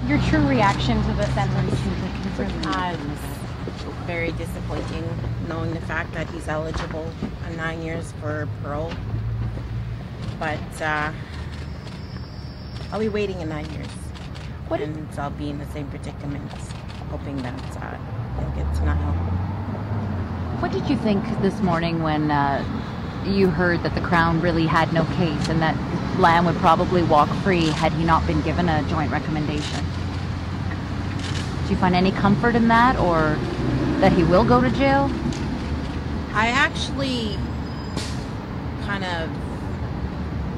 Your true reaction to the sentence? It's very disappointing knowing the fact that he's eligible on 9 years for parole. But I'll be waiting in 9 years. And I'll be in the same predicament, hoping that he'll get denial. What did you think this morning when you heard that the Crown really had no case and that Lamb would probably walk free had he not been given a joint recommendation? Do you find any comfort in that, or that he will go to jail? I actually kind of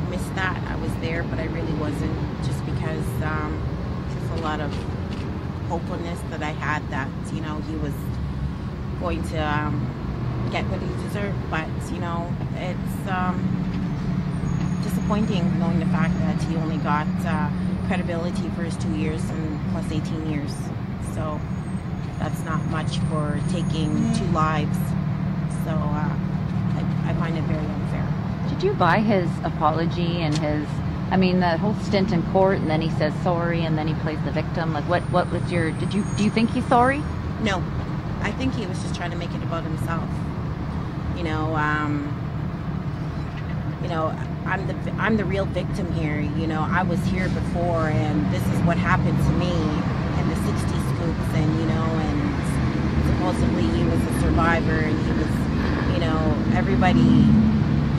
missed that. I was there, but I really wasn't, just because there's a lot of hopefulness that I had that, you know, he was going to get what he deserved. But, you know, it's disappointing knowing the fact that he only got credibility for his 2 years and plus 18 years. So that's not much for taking 2 lives. So I find it very unfair. Did you buy his apology and his, I mean, the whole stint in court, and then he says sorry, and then he plays the victim? Like, what was your, do you think he's sorry? No, I think he was just trying to make it about himself. You know, I'm the real victim here. You know, I was here before, and this is what happened to me in the 60 scoops, and you know, and supposedly he was a survivor, and he was, you know, everybody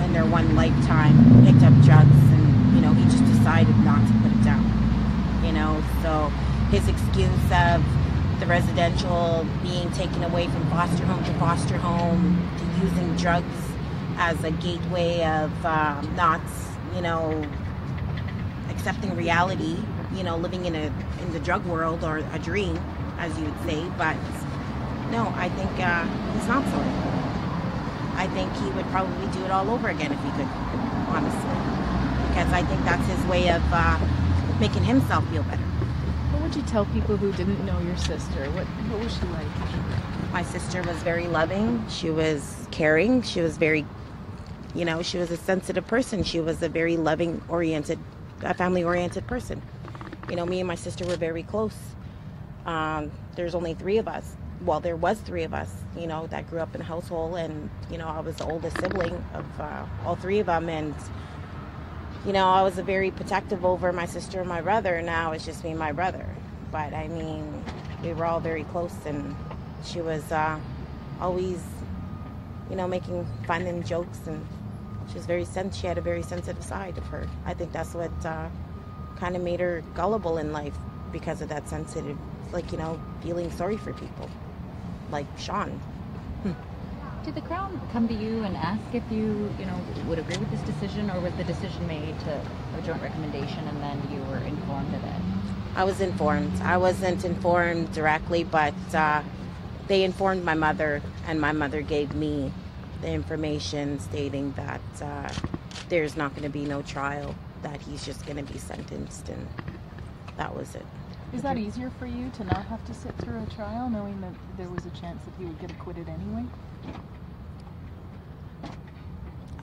in their one lifetime picked up drugs, and you know, he just decided not to put it down. You know, so his excuse of the residential being taken away from foster home to using drugs as a gateway of not, you know, accepting reality, you know, living in the drug world, or a dream, as you would say. But no, I think he's not sorry. I think he would probably do it all over again if he could, honestly, because I think that's his way of making himself feel better. What would you tell people who didn't know your sister? What was she like? My sister was very loving. She was caring. She was very, you know, she was a sensitive person. She was a very loving, family-oriented person. You know, me and my sister were very close. There's only 3 of us. Well, there was 3 of us, you know, that grew up in a household, and, you know, I was the oldest sibling of all 3 of them, and, you know, I was very protective over my sister and my brother, and now it's just me and my brother. But, I mean, we were all very close, and she was always, you know, making fun and jokes, and she had a very sensitive side of her. I think that's what kind of made her gullible in life, because of that sensitive, like, you know, feeling sorry for people, like Sean. Did the Crown come to you and ask if you would agree with this decision, or was the decision made to a joint recommendation and then you were informed of it? I was informed. I wasn't informed directly, but they informed my mother, and my mother gave me the information stating that there's not going to be no trial, that he's just going to be sentenced, and that was it. Is that easier for you to not have to sit through a trial, knowing that there was a chance that he would get acquitted anyway?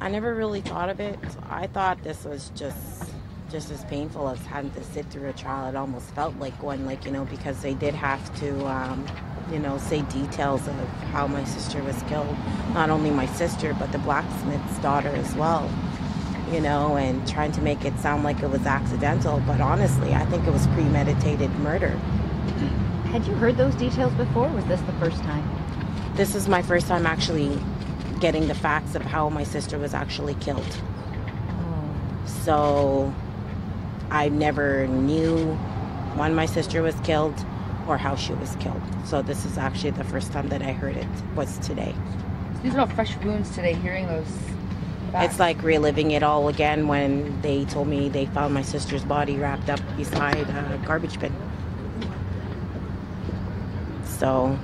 I never really thought of it. I thought this was just as painful as having to sit through a trial. It almost felt like one, like, you know, because they did have to, you know, say details of how my sister was killed. Not only my sister, but the blacksmith's daughter as well. You know, and trying to make it sound like it was accidental, but honestly, I think it was premeditated murder. Had you heard those details before, or was this the first time? This is my first time actually getting the facts of how my sister was actually killed. Oh. So I never knew when my sister was killed or how she was killed. So this is actually the first time that I heard it, was today. So these are all fresh wounds today, hearing those facts. It's like reliving it all again when they told me they found my sister's body wrapped up beside a garbage bin. So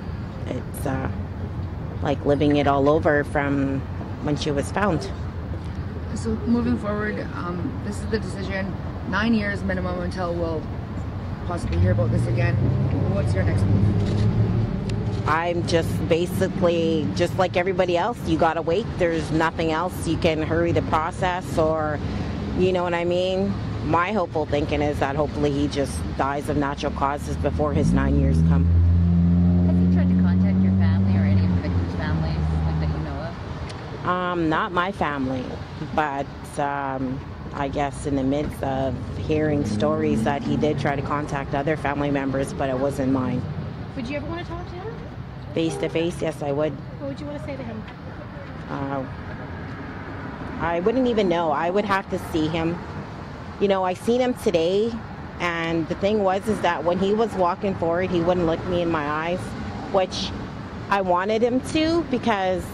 it's like living it all over from when she was found. So moving forward, this is the decision. 9 years minimum until we'll possibly hear about this again. What's your next move? I'm just basically, just like everybody else, you gotta wait. There's nothing else. You can hurry the process, or, you know what I mean? my hopeful thinking is that hopefully he just dies of natural causes before his 9 years come. Have you tried to contact your family or any of the victims' families like that you know of? Not my family, but I guess in the midst of hearing stories that he did try to contact other family members, but it wasn't mine. Would you ever want to talk to him? Face to face, yes, I would. What would you want to say to him? I wouldn't even know. I would have to see him. You know, I seen him today, and the thing was is that when he was walking forward, he wouldn't look me in my eyes, which I wanted him to, because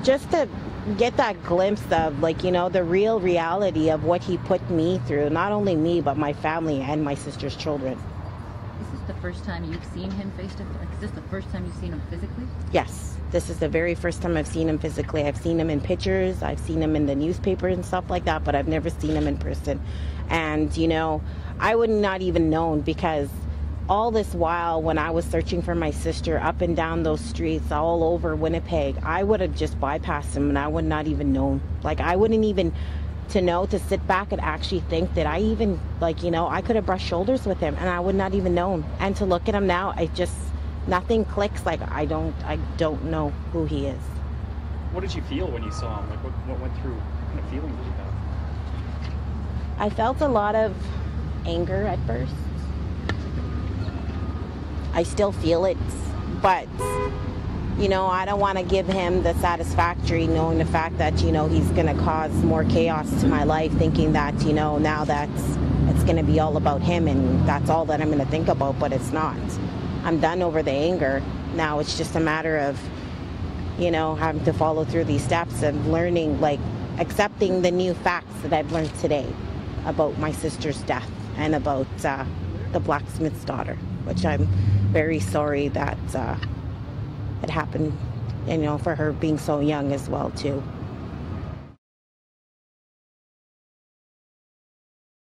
just to get that glimpse of, like, you know, the real reality of what he put me through, not only me, but my family and my sister's children. Is this the first time you've seen him face to face? Is this the first time you've seen him physically? Yes, this is the very first time I've seen him physically. I've seen him in pictures, I've seen him in the newspaper and stuff like that, but I've never seen him in person. And, you know, I would not even known, because all this while when I was searching for my sister up and down those streets all over Winnipeg, I would have just bypassed him and I would not even known. Like, I wouldn't even to sit back and actually think that I even, like, you know, I could have brushed shoulders with him and I would not even known. And to look at him now, nothing clicks. Like, I don't know who he is. What did you feel when you saw him? Like, what went through? What kind of feelings did you have? I felt a lot of anger at first. I still feel it, but, you know, I don't want to give him the satisfactory knowing the fact that, you know, he's going to cause more chaos to my life, thinking that, you know, now it's going to be all about him and that's all that I'm going to think about, but it's not. I'm done over the anger. Now it's just a matter of, you know, having to follow through these steps and learning, like, accepting the new facts that I've learned today about my sister's death and about the blacksmith's daughter, which I'm very sorry that it happened, you know, for her being so young as well too.